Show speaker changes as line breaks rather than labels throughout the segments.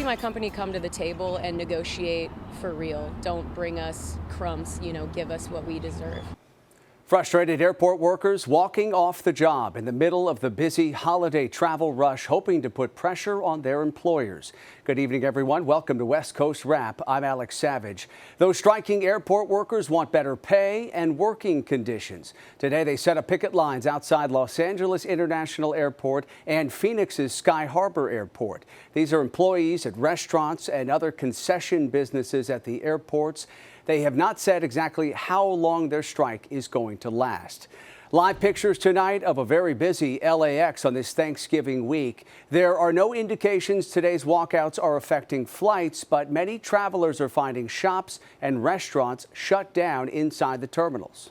my company come to the table and negotiate for real. Don't bring us crumbs, give us what we deserve.
Frustrated airport workers walking off the job in the middle of the busy holiday travel rush, hoping to put pressure on their employers. Good evening, everyone. Welcome to West Coast Wrap. I'm Alex Savage. Those striking airport workers want better pay and working conditions. Today, they set up picket lines outside Los Angeles International Airport and Phoenix's Sky Harbor Airport. These are employees at restaurants and other concession businesses at the airports. They have not said exactly how long their strike is going to last. Live pictures tonight of a very busy LAX on this Thanksgiving week. There are no indications today's walkouts are affecting flights, but many travelers are finding shops and restaurants shut down inside the terminals.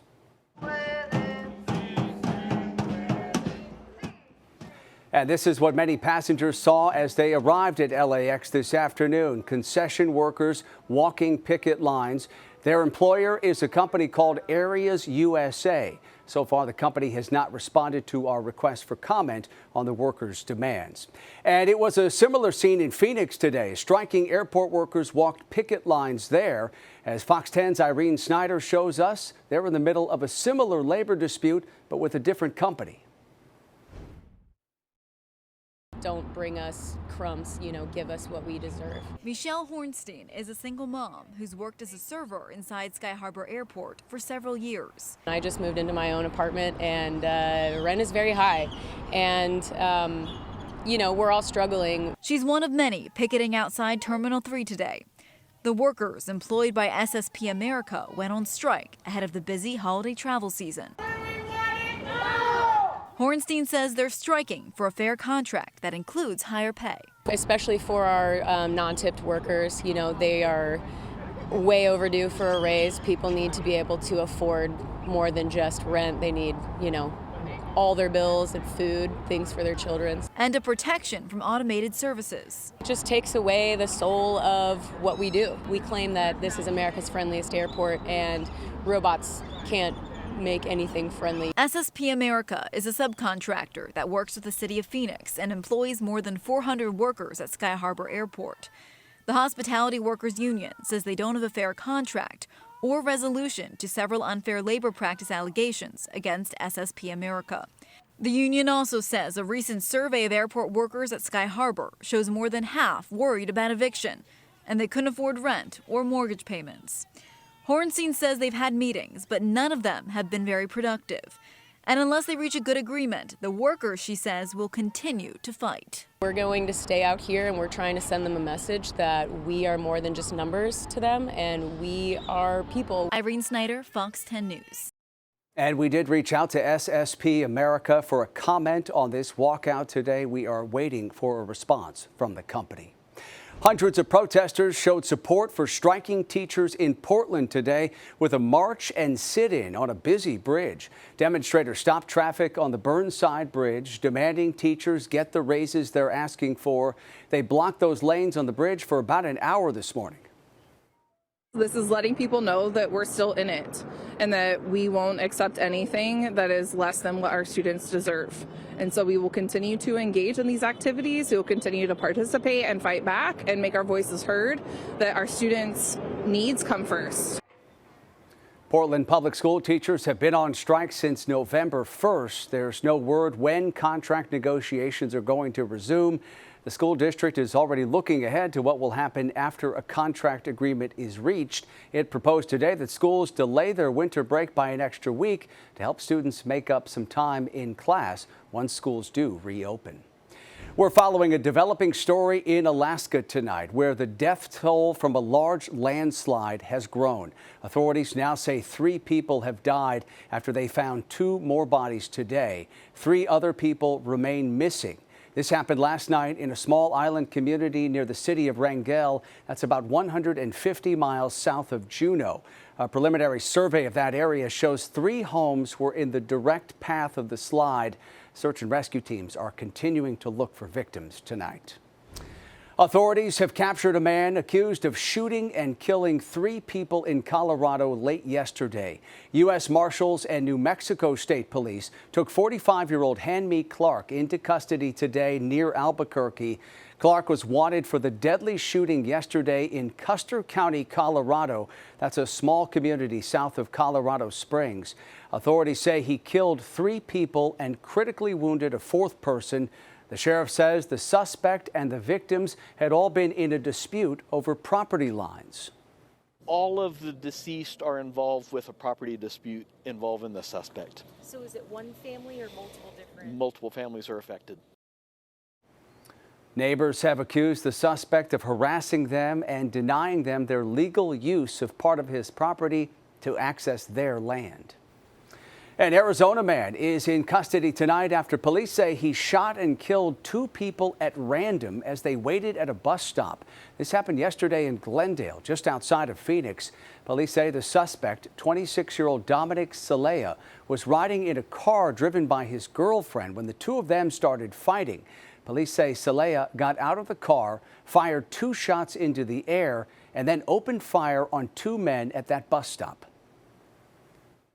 And this is what many passengers saw as they arrived at LAX this afternoon. Concession workers walking picket lines. Their employer is a company called Areas USA. So far, the company has not responded to our request for comment on the workers' demands. And it was a similar scene in Phoenix today. Striking airport workers walked picket lines there. As Fox 10's Irene Snyder shows us, they're in the middle of a similar labor dispute, but with a different company.
Don't bring us crumbs, give us what we deserve.
Michelle Hornstein is a single mom who's worked as a server inside Sky Harbor Airport for several years.
I just moved into my own apartment and rent is very high. And, we're all struggling.
She's one of many picketing outside Terminal 3 today. The workers employed by SSP America went on strike ahead of the busy holiday travel season. Hornstein says they're striking for a fair contract that includes higher pay.
Especially for our non-tipped workers, they are way overdue for a raise. People need to be able to afford more than just rent. They need, all their bills and food, things for their children.
And a protection from automated services.
It just takes away the soul of what we do. We claim that this is America's friendliest airport and robots can't make anything friendly.
SSP America is a subcontractor that works with the city of Phoenix and employs more than 400 workers at Sky Harbor Airport. The Hospitality Workers Union says they don't have a fair contract or resolution to several unfair labor practice allegations against SSP America. The union also says a recent survey of airport workers at Sky Harbor shows more than half worried about eviction, and they couldn't afford rent or mortgage payments. Hornstein says they've had meetings, but none of them have been very productive. And unless they reach a good agreement, the workers, she says, will continue to fight.
We're going to stay out here and we're trying to send them a message that we are more than just numbers to them and we are people.
Irene Snyder, Fox 10 News.
And we did reach out to SSP America for a comment on this walkout today. We are waiting for a response from the company. Hundreds of protesters showed support for striking teachers in Portland today with a march and sit-in on a busy bridge. Demonstrators stopped traffic on the Burnside Bridge, demanding teachers get the raises they're asking for. They blocked those lanes on the bridge for about an hour this morning.
This is letting people know that we're still in it and that we won't accept anything that is less than what our students deserve. And so we will continue to engage in these activities. We will continue to participate and fight back and make our voices heard, that our students' needs come first.
Portland public school teachers have been on strike since November 1st. There's no word when contract negotiations are going to resume. The school district is already looking ahead to what will happen after a contract agreement is reached. It proposed today that schools delay their winter break by an extra week to help students make up some time in class once schools do reopen. We're following a developing story in Alaska tonight where the death toll from a large landslide has grown. Authorities now say 3 people have died after they found 2 more bodies today. 3 other people remain missing. This happened last night in a small island community near the city of Wrangell. That's about 150 miles south of Juneau. A preliminary survey of that area shows 3 homes were in the direct path of the slide. Search and rescue teams are continuing to look for victims tonight. Authorities have captured a man accused of shooting and killing 3 people in Colorado late yesterday. U.S. Marshals and New Mexico State Police took 45-year-old Hanmi Clark into custody today near Albuquerque. Clark was wanted for the deadly shooting yesterday in Custer County, Colorado. That's a small community south of Colorado Springs. Authorities say he killed 3 people and critically wounded a 4th person. The sheriff says the suspect and the victims had all been in a dispute over property lines.
All of the deceased are involved with a property dispute involving the suspect.
So is it one family or multiple different?
Multiple families are affected.
Neighbors have accused the suspect of harassing them and denying them their legal use of part of his property to access their land. An Arizona man is in custody tonight after police say he shot and killed 2 people at random as they waited at a bus stop. This happened yesterday in Glendale, just outside of Phoenix. Police say the suspect, 26-year-old Dominic Celaya, was riding in a car driven by his girlfriend when the 2 of them started fighting. Police say Celaya got out of the car, fired 2 shots into the air, and then opened fire on 2 men at that bus stop.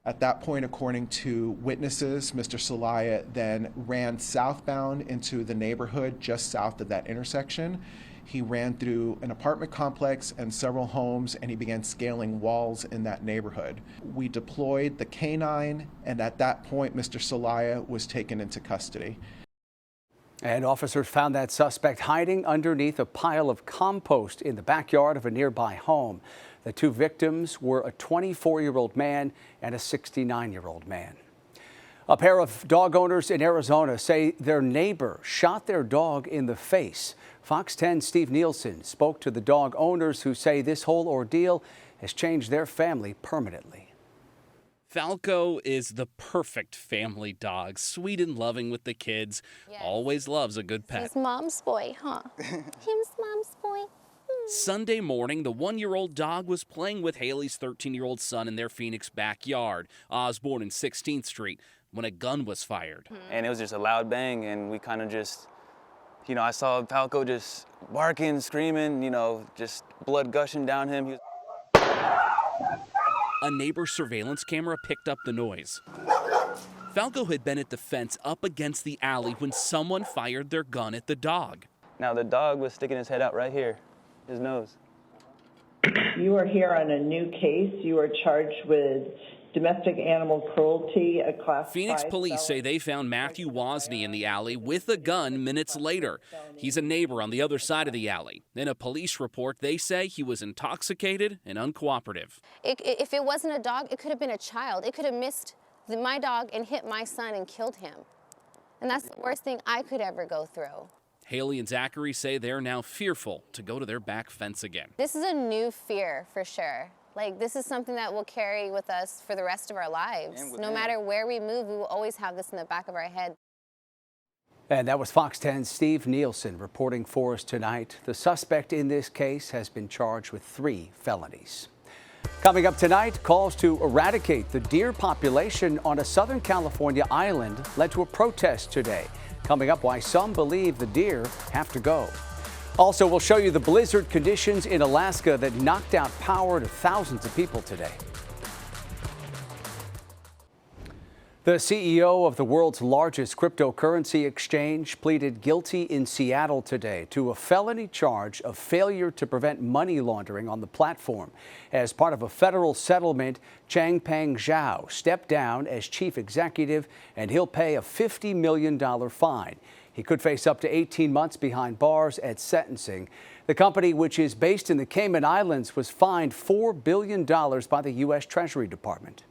At that point, according to witnesses, Mr. Celaya then ran southbound into the neighborhood just south of that intersection. He ran through an apartment complex and several homes, and he began scaling walls in that neighborhood. We deployed the K-9, and at that point, Mr. Celaya was taken into custody.
And officers found that suspect hiding underneath a pile of compost in the backyard of a nearby home. The 2 victims were a 24-year-old man and a 69-year-old man. A pair of dog owners in Arizona say their neighbor shot their dog in the face. Fox 10's Steve Nielsen spoke to the dog owners who say this whole ordeal has changed their family permanently.
Falco is the perfect family dog, sweet and loving with the kids, yes. Always loves a good pet.
He's mom's boy, huh? Him's mom's boy.
Sunday morning, the 1-year-old dog was playing with Haley's 13-year-old son in their Phoenix backyard, Osborne and 16th Street, when a gun was fired.
And it was just a loud bang, and we kind of just, I saw Falco just barking, screaming, just blood gushing down him.
A neighbor's surveillance camera picked up the noise. Falco had been at the fence up against the alley when someone fired their gun at the dog.
Now the dog was sticking his head out right here, his nose.
You are here on a new case. You are charged with domestic animal cruelty, a class
Phoenix
5
police say they found Matthew Wozni in the alley with a gun minutes later. He's a neighbor on the other side of the alley. In a police report, they say he was intoxicated and uncooperative.
If it wasn't a dog, it could have been a child. It could have missed my dog and hit my son and killed him. And that's the worst thing I could ever go through.
Haley and Zachary say they're now fearful to go to their back fence again.
This is a new fear for sure. This is something that we'll carry with us for the rest of our lives. No matter where we move, we will always have this in the back of our head.
And that was Fox 10's Steve Nielsen reporting for us tonight. The suspect in this case has been charged with 3 felonies. Coming up tonight, calls to eradicate the deer population on a Southern California island led to a protest today. Coming up, why some believe the deer have to go. Also, we'll show you the blizzard conditions in Alaska that knocked out power to thousands of people today. The CEO of the world's largest cryptocurrency exchange pleaded guilty in Seattle today to a felony charge of failure to prevent money laundering on the platform. As part of a federal settlement, Changpeng Zhao stepped down as chief executive, and he'll pay a $50 million fine. He could face up to 18 months behind bars at sentencing. The company, which is based in the Cayman Islands, was fined $4 billion by the U.S. Treasury Department.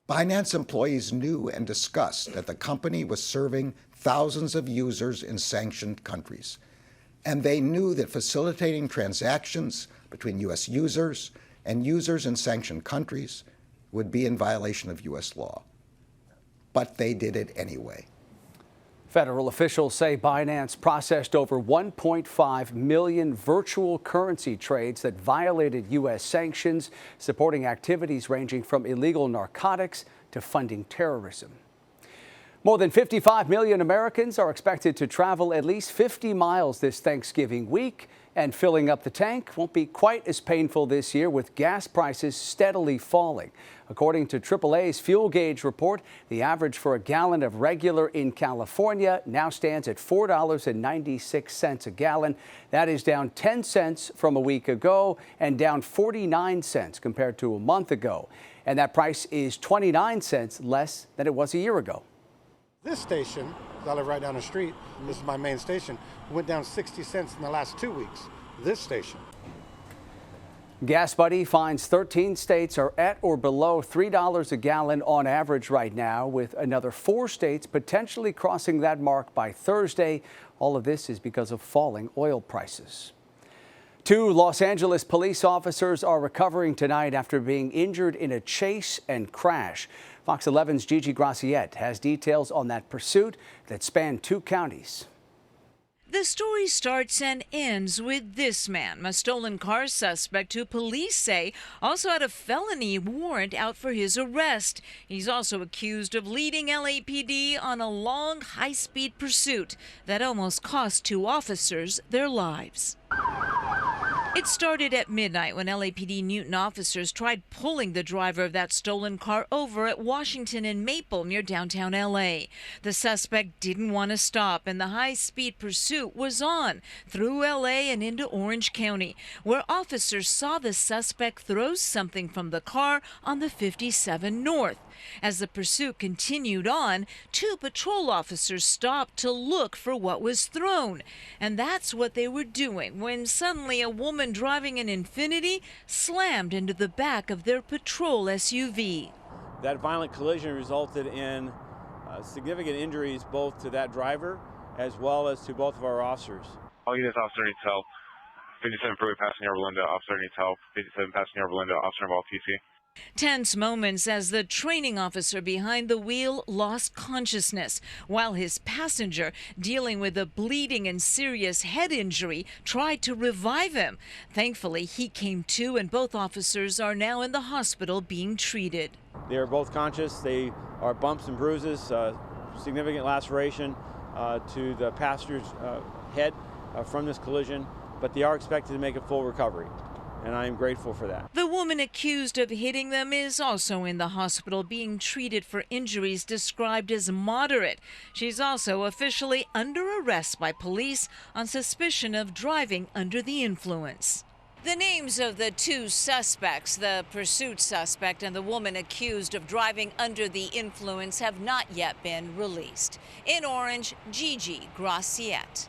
Binance employees knew and discussed that the company was serving thousands of users in sanctioned countries. And they knew that facilitating transactions between U.S. users and users in sanctioned countries would be in violation of U.S. law. But they did it anyway.
Federal officials say Binance processed over 1.5 million virtual currency trades that violated U.S. sanctions, supporting activities ranging from illegal narcotics to funding terrorism. More than 55 million Americans are expected to travel at least 50 miles this Thanksgiving week And filling up the tank won't be quite as painful this year, with gas prices steadily falling. According to AAA's fuel gauge report, the average for a gallon of regular in California now stands at $4.96 a gallon. That is down 10 cents from a week ago and down 49 cents compared to a month ago. And that price is 29 cents less than it was a year ago.
This station, I live right down the street, this is my main station, went down 60 cents in the last 2 weeks. This station.
Gas Buddy finds 13 states are at or below $3 a gallon on average right now, with another 4 states potentially crossing that mark by Thursday. All of this is because of falling oil prices. 2 Los Angeles police officers are recovering tonight after being injured in a chase and crash. Fox 11's Gigi Graciette has details on that pursuit that spanned 2 counties.
The story starts and ends with this man, a stolen car suspect who police say also had a felony warrant out for his arrest. He's also accused of leading LAPD on a long, high-speed pursuit that almost cost 2 officers their lives. It started at midnight when LAPD Newton officers tried pulling the driver of that stolen car over at Washington and Maple near downtown LA. The suspect didn't want to stop, and the high-speed pursuit was on through LA and into Orange County, where officers saw the suspect throw something from the car on the 57 North. As the pursuit continued on, 2 patrol officers stopped to look for what was thrown. And that's what they were doing when suddenly a woman driving an Infiniti slammed into the back of their patrol SUV.
That violent collision resulted in significant injuries both to that driver as well as to both of our officers.
All units, officer needs help. 57 Freeway, passing over Linda, officer needs help. 57 passing over Linda, officer involved, TC.
Tense moments as the training officer behind the wheel lost consciousness, while his passenger, dealing with a bleeding and serious head injury, tried to revive him. Thankfully, he came to, and both officers are now in the hospital being treated.
They are both conscious. They are bumps and bruises, significant laceration to the passenger's head from this collision, but they are expected to make a full recovery, and I am grateful for that.
The woman accused of hitting them is also in the hospital being treated for injuries described as moderate. She's also officially under arrest by police on suspicion of driving under the influence. The names of the 2 suspects, the pursuit suspect and the woman accused of driving under the influence, have not yet been released. In Orange, Gigi Graciette.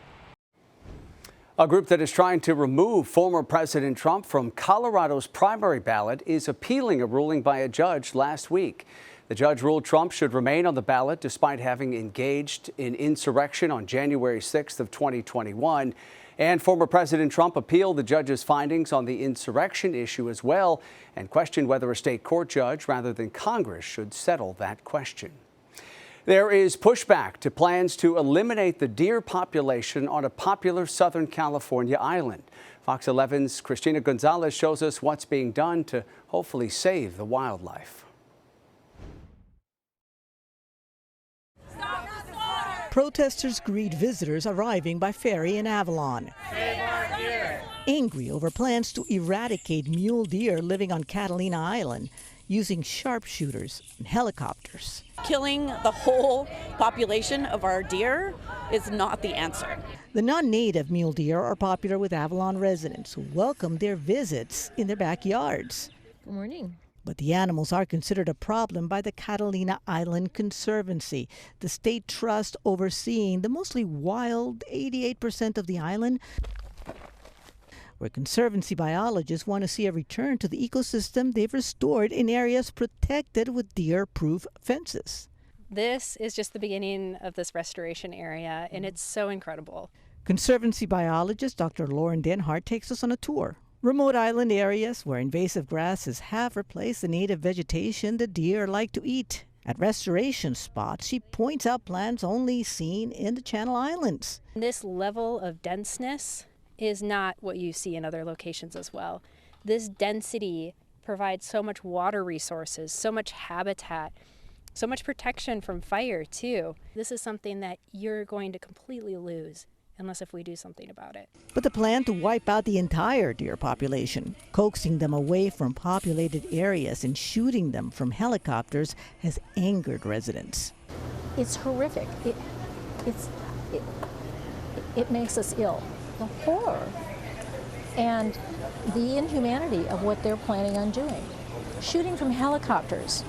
A group that is trying to remove former President Trump from Colorado's primary ballot is appealing a ruling by a judge last week. The judge ruled Trump should remain on the ballot despite having engaged in insurrection on January 6th of 2021. And former President Trump appealed the judge's findings on the insurrection issue as well and questioned whether a state court judge rather than Congress should settle that question. There is pushback to plans to eliminate the deer population on a popular Southern California island. Fox 11's Christina Gonzalez shows us what's being done to hopefully save the wildlife.
Protesters greet visitors arriving by ferry in Avalon. Angry over plans to eradicate mule deer living on Catalina Island using sharpshooters and helicopters.
Killing the whole population of our deer is not the answer.
The non-native mule deer are popular with Avalon residents who welcome their visits in their backyards.
Good morning.
But the animals are considered a problem by the Catalina Island Conservancy, the state trust overseeing the mostly wild 88% of the island, where Conservancy biologists want to see a return to the ecosystem they've restored in areas protected with deer-proof fences.
This is just the beginning of this restoration area, and it's so incredible.
Conservancy biologist Dr. Lauren Denhart takes us on a tour. Remote island areas where invasive grasses have replaced the native vegetation the deer like to eat. At restoration spots, she points out plants only seen in the Channel Islands.
This level of denseness is not what you see in other locations as well. This density provides so much water resources, so much habitat, so much protection from fire too. This is something that you're going to completely lose unless if we do something about it.
But the plan to wipe out the entire deer population, coaxing them away from populated areas and shooting them from helicopters, has angered residents.
It's horrific. It makes us ill. The horror and the inhumanity of what they're planning on doing. Shooting from helicopters.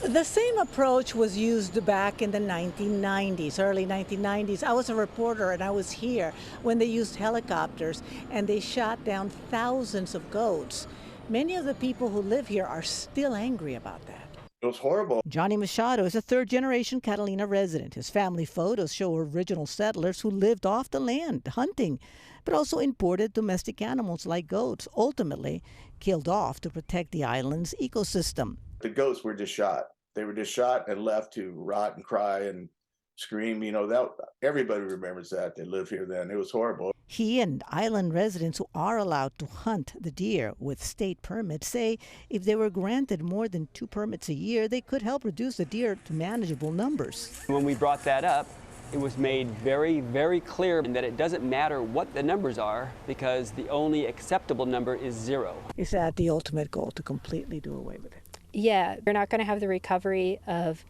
The same approach was used back in the 1990s, early 1990s. I was a reporter and I was here when they used helicopters and they shot down thousands of goats. Many of the people who live here are still angry about that.
It was horrible.
Johnny Machado is a third-generation Catalina resident. His family photos show original settlers who lived off the land, hunting, but also imported domestic animals like goats, ultimately killed off to protect the island's ecosystem.
The goats were just shot. They were just shot and left to rot and cry and scream. You know, that everybody remembers that. They lived here then. It was horrible.
He and island residents who are allowed to hunt the deer with state permits say if they were granted more than 2 permits a year, they could help reduce the deer to manageable numbers.
When we brought that up, it was made very, very clear that it doesn't matter what the numbers are because the only acceptable number is 0.
Is that the ultimate goal, to completely do away with it?
Yeah, you're not going to have the recovery of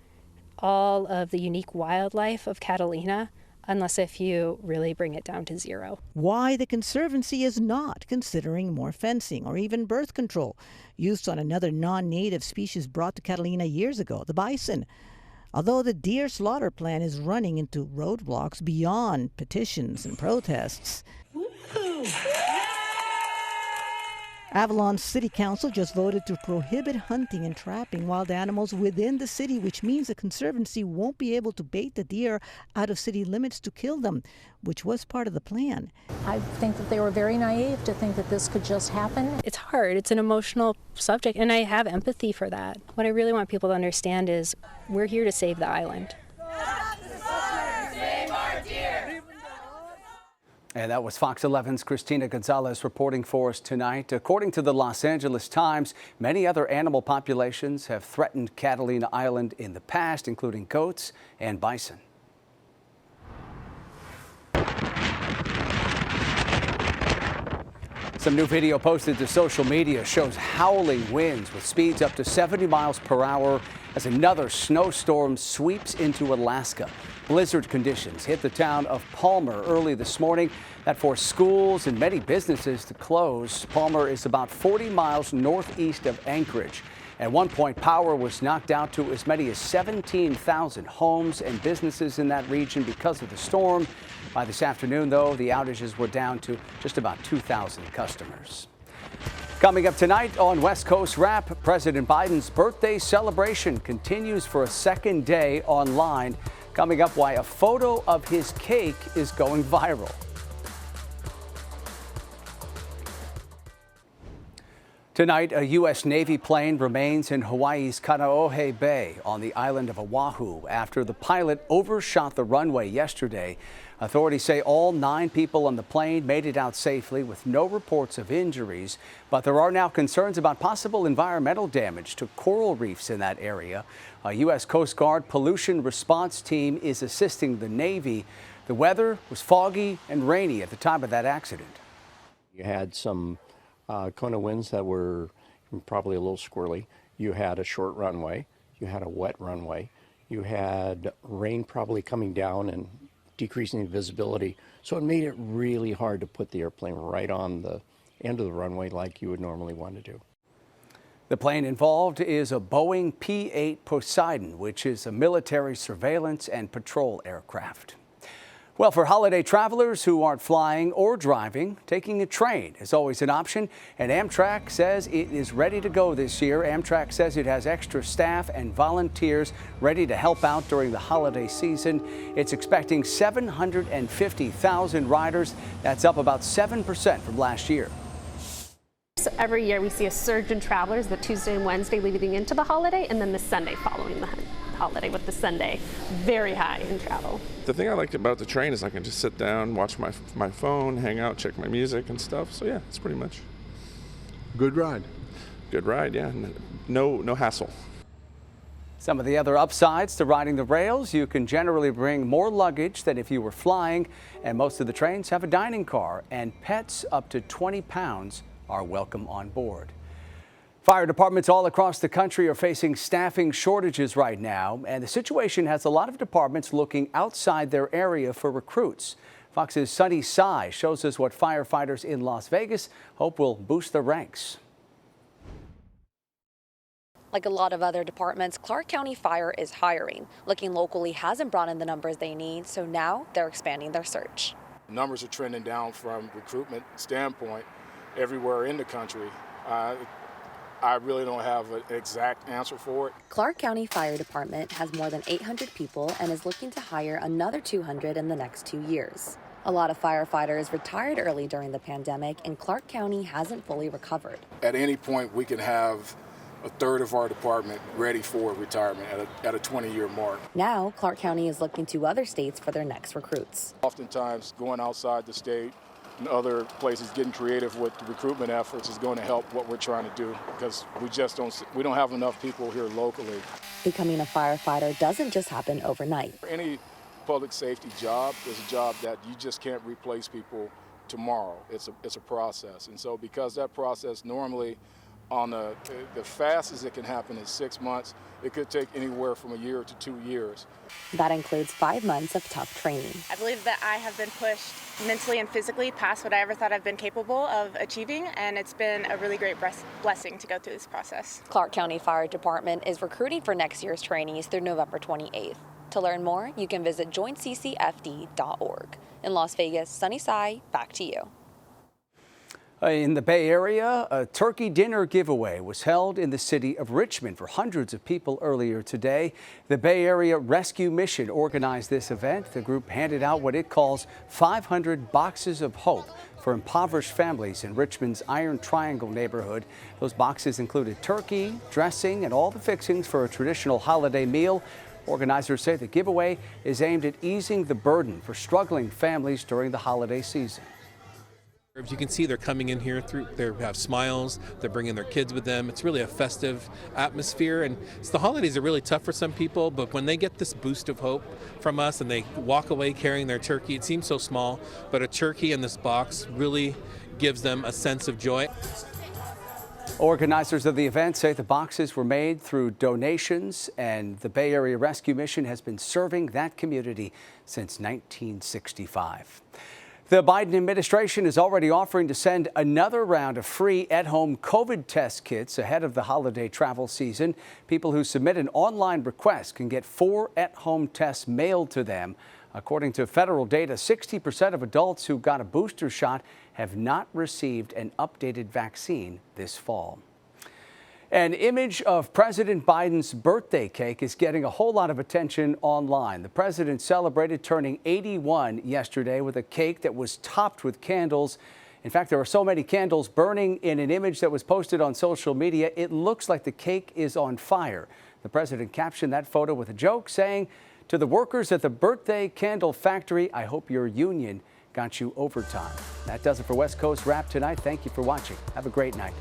all of the unique wildlife of Catalina unless if you really bring it down to 0.
Why the Conservancy is not considering more fencing or even birth control used on another non-native species brought to Catalina years ago, the bison. Although the deer slaughter plan is running into roadblocks beyond petitions and protests. Avalon's City Council just voted to prohibit hunting and trapping wild animals within the city, which means the Conservancy won't be able to bait the deer out of city limits to kill them, which was part of the plan.
I think that they were very naive to think that this could just happen.
It's hard. It's an emotional subject, and I have empathy for that. What I really want people to understand is we're here to save the island.
And that was Fox 11's Christina Gonzalez reporting for us tonight. According to the Los Angeles Times, many other animal populations have threatened Catalina Island in the past, including goats and bison. Some new video posted to social media shows howling winds with speeds up to 70 miles per hour as another snowstorm sweeps into Alaska. Blizzard conditions hit the town of Palmer early this morning. That forced schools and many businesses to close. Palmer is about 40 miles northeast of Anchorage. At one point, power was knocked out to as many as 17,000 homes and businesses in that region because of the storm. By this afternoon, though, the outages were down to just about 2,000 customers. Coming up tonight on West Coast Wrap, President Biden's birthday celebration continues for a second day online. Coming up, why a photo of his cake is going viral. Tonight, a U.S. Navy plane remains in Hawaii's Kaneohe Bay on the island of Oahu after the pilot overshot the runway yesterday. Authorities say all 9 people on the plane made it out safely with no reports of injuries, but there are now concerns about possible environmental damage to coral reefs in that area. A U.S. Coast Guard pollution response team is assisting the Navy. The weather was foggy and rainy at the time of that accident.
You had some Kona winds that were probably a little squirrely. You had a short runway. You had a wet runway. You had rain probably coming down and decreasing the visibility. So it made it really hard to put the airplane right on the end of the runway like you would normally want to do.
The plane involved is a Boeing P-8 Poseidon, which is a military surveillance and patrol aircraft. Well, for holiday travelers who aren't flying or driving, taking a train is always an option, and Amtrak says it is ready to go this year. Amtrak says it has extra staff and volunteers ready to help out during the holiday season. It's expecting 750,000 riders. That's up about 7% from last year.
Every year we see a surge in travelers the Tuesday and Wednesday leading into the holiday, and then the Sunday following the holiday, with the Sunday very high in travel.
The thing I like about the train is I can just sit down, watch my phone, hang out, check my music and stuff. So yeah, it's pretty much
good ride.
Good ride, yeah. No hassle.
Some of the other upsides to riding the rails: you can generally bring more luggage than if you were flying, and most of the trains have a dining car, and pets up to 20 pounds are welcome on board. Fire departments all across the country are facing staffing shortages right now, and the situation has a lot of departments looking outside their area for recruits. Fox's Sunny Sai shows us what firefighters in Las Vegas hope will boost their ranks.
Like a lot of other departments, Clark County Fire is hiring. Looking locally hasn't brought in the numbers they need, so now they're expanding their search.
Numbers are trending down from recruitment standpoint everywhere in the country. I really don't have an exact answer for it.
Clark County Fire Department has more than 800 people and is looking to hire another 200 in the next 2 years. A lot of firefighters retired early during the pandemic, and Clark County hasn't fully recovered.
At any point, we can have a third of our department ready for retirement at a 20-year mark.
Now, Clark County is looking to other states for their next recruits.
Oftentimes, going outside the state and other places, getting creative with the recruitment efforts is going to help what we're trying to do, because we don't have enough people here locally.
Becoming a firefighter doesn't just happen overnight.
Any public safety job is a job that you just can't replace people tomorrow. It's a process, and so because that process normally, on the fastest it can happen is 6 months, it could take anywhere from a year to 2 years.
That includes 5 months of tough training.
I believe that I have been pushed mentally and physically past what I ever thought I've been capable of achieving, and it's been a really great blessing to go through this process.
Clark County Fire Department is recruiting for next year's trainees through November 28th. To learn more, you can visit joinccfd.org. In Las Vegas, Sunny Sai, back to you.
In the Bay Area, a turkey dinner giveaway was held in the city of Richmond for hundreds of people earlier today. The Bay Area Rescue Mission organized this event. The group handed out what it calls 500 boxes of hope for impoverished families in Richmond's Iron Triangle neighborhood. Those boxes included turkey, dressing, and all the fixings for a traditional holiday meal. Organizers say the giveaway is aimed at easing the burden for struggling families during the holiday season.
You can see they're coming in here they have smiles, they're bringing their kids with them. It's really a festive atmosphere, and the holidays are really tough for some people, but when they get this boost of hope from us and they walk away carrying their turkey, it seems so small, but a turkey in this box really gives them a sense of joy.
Organizers of the event say the boxes were made through donations, and the Bay Area Rescue Mission has been serving that community since 1965. The Biden administration is already offering to send another round of free at-home COVID test kits ahead of the holiday travel season. People who submit an online request can get 4 at-home tests mailed to them. According to federal data, 60% of adults who got a booster shot have not received an updated vaccine this fall. An image of President Biden's birthday cake is getting a whole lot of attention online. The president celebrated turning 81 yesterday with a cake that was topped with candles. In fact, there were so many candles burning in an image that was posted on social media, it looks like the cake is on fire. The president captioned that photo with a joke, saying, "To the workers at the birthday candle factory, I hope your union got you overtime." That does it for West Coast Wrap tonight. Thank you for watching. Have a great night.